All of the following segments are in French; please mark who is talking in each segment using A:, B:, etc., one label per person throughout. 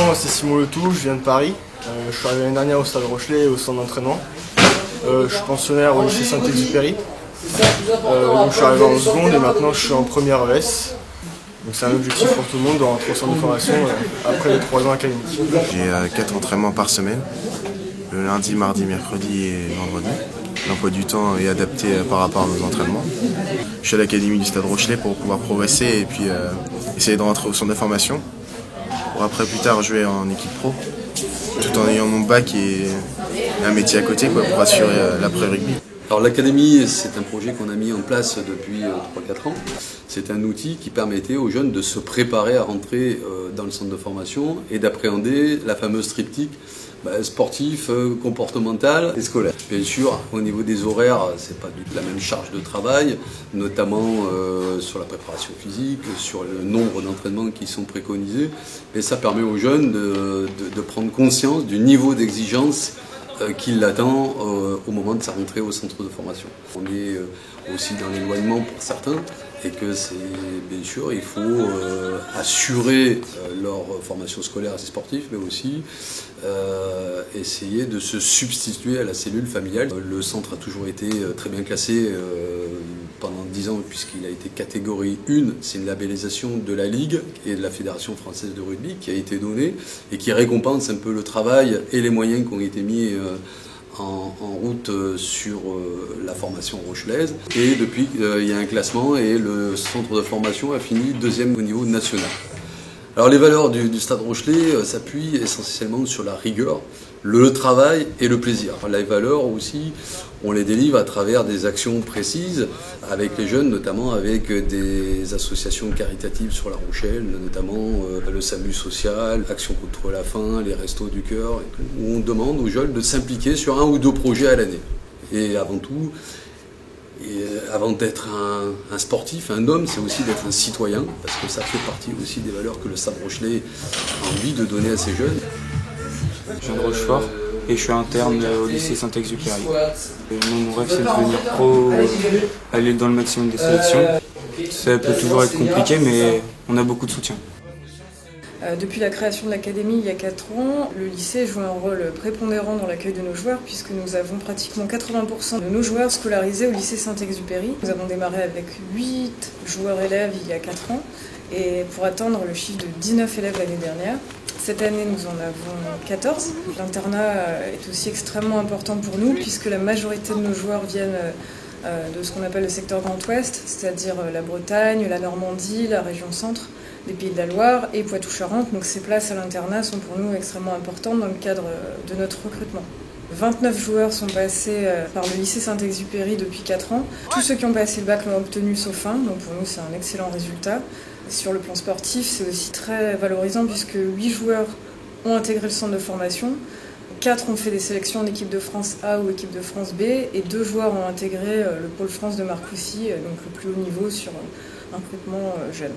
A: moi c'est Simon Letou, je viens de Paris. Je suis arrivé l'année dernière au Stade Rochelet au centre d'entraînement. Je suis pensionnaire au lycée Saint-Exupéry. Donc je suis arrivé en seconde et maintenant je suis en première ES. Donc c'est un objectif pour tout le monde de rentrer au centre de formation après les 3 ans académiques.
B: J'ai 4 entraînements par semaine, le lundi, mardi, mercredi et vendredi. L'emploi du temps est adapté par rapport à nos entraînements. Je suis à l'académie du Stade Rochelet pour pouvoir progresser et puis essayer de rentrer au centre de formation pour après plus tard jouer en équipe pro, tout en ayant mon bac et un métier à côté pour assurer l'après-rugby.
C: Alors l'académie, c'est un projet qu'on a mis en place depuis 3-4 ans. C'est un outil qui permettait aux jeunes de se préparer à rentrer dans le centre de formation et d'appréhender la fameuse triptyque sportif, comportemental et scolaire. Bien sûr, au niveau des horaires, c'est pas du tout la même charge de travail, notamment sur la préparation physique, sur le nombre d'entraînements qui sont préconisés. Et ça permet aux jeunes de prendre conscience du niveau d'exigence qui l'attend au moment de sa rentrée au centre de formation. On est aussi dans l'éloignement pour certains et que c'est bien sûr il faut assurer leur formation scolaire et sportive, mais aussi essayer de se substituer à la cellule familiale. Le centre a toujours été très bien classé pendant 10 ans puisqu'il a été catégorie 1, c'est une labellisation de la Ligue et de la Fédération française de rugby qui a été donnée et qui récompense un peu le travail et les moyens qui ont été mis en route sur la formation rochelaise. Et depuis, il y a un classement et le centre de formation a fini 2e au niveau national. Alors les valeurs du Stade Rochelet s'appuient essentiellement sur la rigueur, le travail et le plaisir. Les valeurs aussi, on les délivre à travers des actions précises avec les jeunes, notamment avec des associations caritatives sur La Rochelle, notamment le SAMU social, Action contre la faim, les Restos du Cœur, où on demande aux jeunes de s'impliquer sur 1 ou 2 projets à l'année. Et avant tout, avant d'être un sportif, un homme, c'est aussi d'être un citoyen, parce que ça fait partie aussi des valeurs que le Stade Rochelet a envie de donner à ses jeunes.
D: Je viens de Rochefort et je suis interne au lycée Saint-Exupéry. Mon rêve c'est de devenir pro, aller dans le maximum des sélections. Ça peut toujours être compliqué mais on a beaucoup de soutien.
E: Depuis la création de l'académie il y a 4 ans, le lycée joue un rôle prépondérant dans l'accueil de nos joueurs puisque nous avons pratiquement 80% de nos joueurs scolarisés au lycée Saint-Exupéry. Nous avons démarré avec 8 joueurs élèves il y a 4 ans et pour atteindre le chiffre de 19 élèves l'année dernière. Cette année, nous en avons 14. L'internat est aussi extrêmement important pour nous puisque la majorité de nos joueurs viennent de ce qu'on appelle le secteur Grand Ouest, c'est-à-dire la Bretagne, la Normandie, la région centre, les Pays de la Loire et Poitou-Charentes. Donc ces places à l'internat sont pour nous extrêmement importantes dans le cadre de notre recrutement. 29 joueurs sont passés par le lycée Saint-Exupéry depuis 4 ans. Tous ceux qui ont passé le bac l'ont obtenu sauf un, donc pour nous c'est un excellent résultat. Sur le plan sportif, c'est aussi très valorisant puisque 8 joueurs ont intégré le centre de formation, 4 ont fait des sélections en équipe de France A ou équipe de France B et 2 joueurs ont intégré le pôle France de Marcoussis, donc le plus haut niveau sur un recrutement jeune.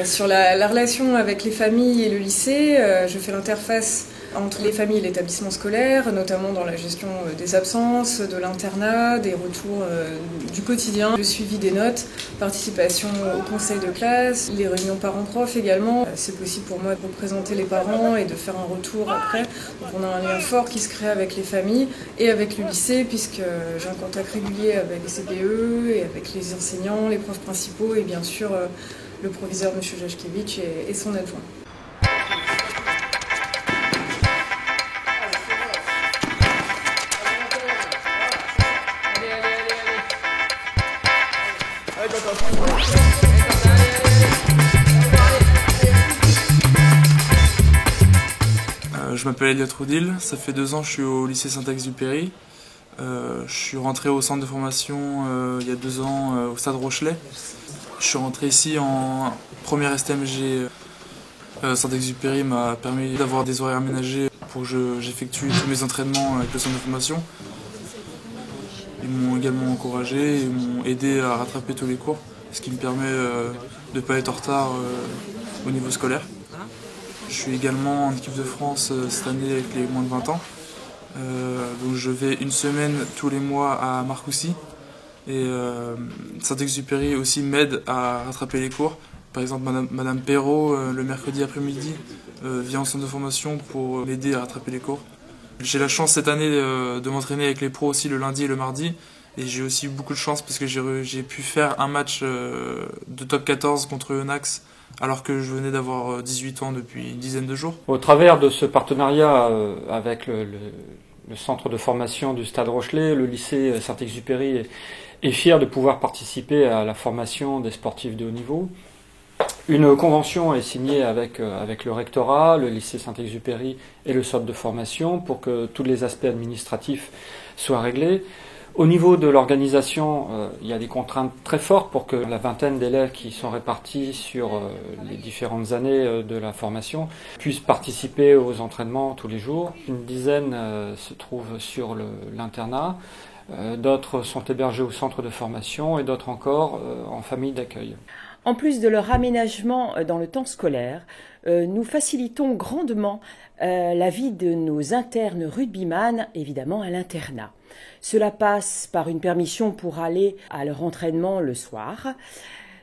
E: Sur la relation avec les familles et le lycée, je fais l'interface entre les familles et l'établissement scolaire, notamment dans la gestion des absences, de l'internat, des retours du quotidien, le suivi des notes, participation au conseil de classe, les réunions parents-prof également. C'est possible pour moi de représenter les parents et de faire un retour après. Donc on a un lien fort qui se crée avec les familles et avec le lycée puisque j'ai un contact régulier avec les CPE et avec les enseignants, les profs principaux et bien sûr le proviseur M. Jashkevitch et son adjoint.
F: Je m'appelle Elliot Roudil, ça fait 2 ans que je suis au lycée Saint-Exupéry. Je suis rentré au centre de formation il y a 2 ans au Stade Rochelet. Je suis rentré ici en première STMG. Saint-Exupéry m'a permis d'avoir des horaires aménagés pour que j'effectue tous mes entraînements avec le centre de formation. Ils m'ont également encouragé et m'ont aidé à rattraper tous les cours, ce qui me permet de ne pas être en retard au niveau scolaire. Je suis également en équipe de France cette année avec les moins de 20 ans. Donc je vais 1 semaine tous les mois à Marcoussis. Et Saint-Exupéry aussi m'aide à rattraper les cours Par exemple, Madame Perrault, le mercredi après-midi, vient au centre de formation pour m'aider à rattraper les cours. J'ai la chance cette année de m'entraîner avec les pros aussi le lundi et le mardi. Et j'ai aussi eu beaucoup de chance parce que j'ai pu faire un match de top 14 contre Eunax alors que je venais d'avoir 18 ans depuis une dizaine de jours.
G: Au travers de ce partenariat avec le centre de formation du Stade Rochelet, le lycée Saint-Exupéry est fier de pouvoir participer à la formation des sportifs de haut niveau. Une convention est signée avec le rectorat, le lycée Saint-Exupéry et le centre de formation pour que tous les aspects administratifs soient réglés. Au niveau de l'organisation, il y a des contraintes très fortes pour que la vingtaine d'élèves qui sont répartis sur les différentes années de la formation puissent participer aux entraînements tous les jours. Une dizaine se trouvent sur l'internat, d'autres sont hébergés au centre de formation et d'autres encore en famille d'accueil.
H: En plus de leur aménagement dans le temps scolaire, nous facilitons grandement la vie de nos internes rugbyman, évidemment à l'internat. Cela passe par une permission pour aller à leur entraînement le soir,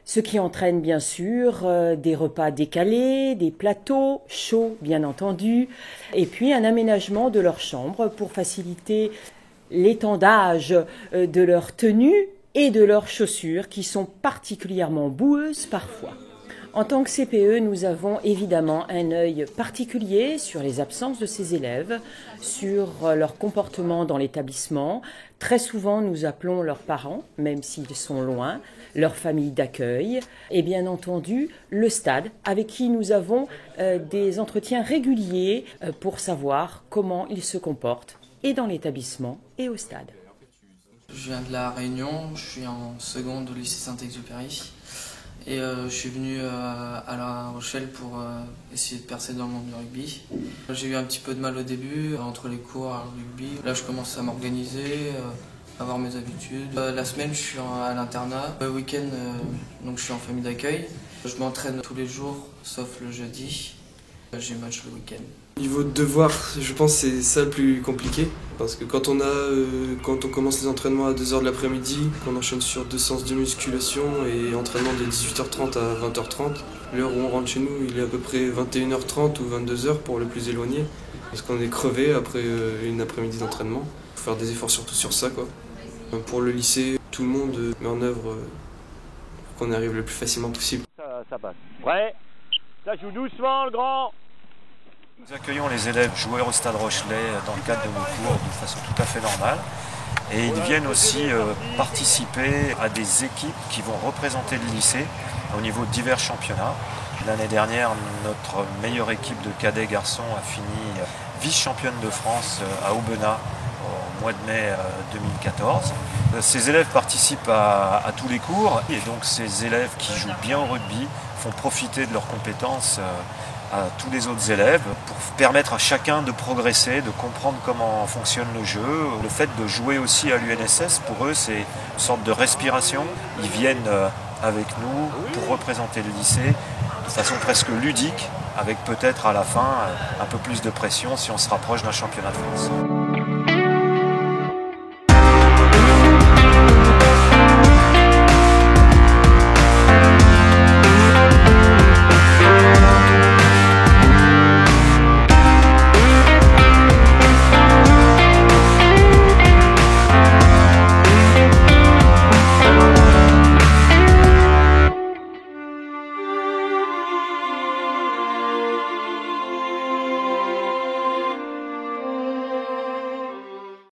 H: ce qui entraîne bien sûr des repas décalés, des plateaux chauds bien entendu, et puis un aménagement de leur chambre pour faciliter l'étendage de leur tenue et de leurs chaussures qui sont particulièrement boueuses parfois. En tant que CPE, nous avons évidemment un œil particulier sur les absences de ces élèves, sur leur comportement dans l'établissement. Très souvent, nous appelons leurs parents, même s'ils sont loin, leur famille d'accueil et bien entendu le stade avec qui nous avons des entretiens réguliers pour savoir comment ils se comportent et dans l'établissement et au stade.
I: Je viens de La Réunion, je suis en seconde au lycée Saint-Exupéry et je suis venu à La Rochelle pour essayer de percer dans le monde du rugby. J'ai eu un petit peu de mal au début entre les cours à rugby. Là je commence à m'organiser, avoir mes habitudes. La semaine je suis à l'internat, le week-end donc je suis en famille d'accueil. Je m'entraîne tous les jours sauf le jeudi, j'ai match le week-end.
J: Niveau de devoir, je pense que c'est ça le plus compliqué parce que quand on commence les entraînements à 2h de l'après-midi, qu'on enchaîne sur 2 séances de musculation et entraînement de 18h30 à 20h30, l'heure où on rentre chez nous, il est à peu près 21h30 ou 22h pour le plus éloigné parce qu'on est crevé après une après-midi d'entraînement. Il faut faire des efforts surtout sur ça, quoi. Pour le lycée, tout le monde met en œuvre pour qu'on arrive le plus facilement possible.
K: Ça passe. Prêt ? Ça joue doucement le grand.
L: Nous accueillons les élèves joueurs au Stade Rochelet dans le cadre de nos cours de façon tout à fait normale. Et ils viennent aussi participer à des équipes qui vont représenter le lycée au niveau de divers championnats. L'année dernière, notre meilleure équipe de cadets garçons a fini vice-championne de France à Aubenas au mois de mai 2014. Ces élèves participent à tous les cours et donc ces élèves qui jouent bien au rugby font profiter de leurs compétences à tous les autres élèves pour permettre à chacun de progresser, de comprendre comment fonctionne le jeu. Le fait de jouer aussi à l'UNSS, pour eux, c'est une sorte de respiration. Ils viennent avec nous pour représenter le lycée de façon presque ludique, avec peut-être à la fin un peu plus de pression si on se rapproche d'un championnat de France.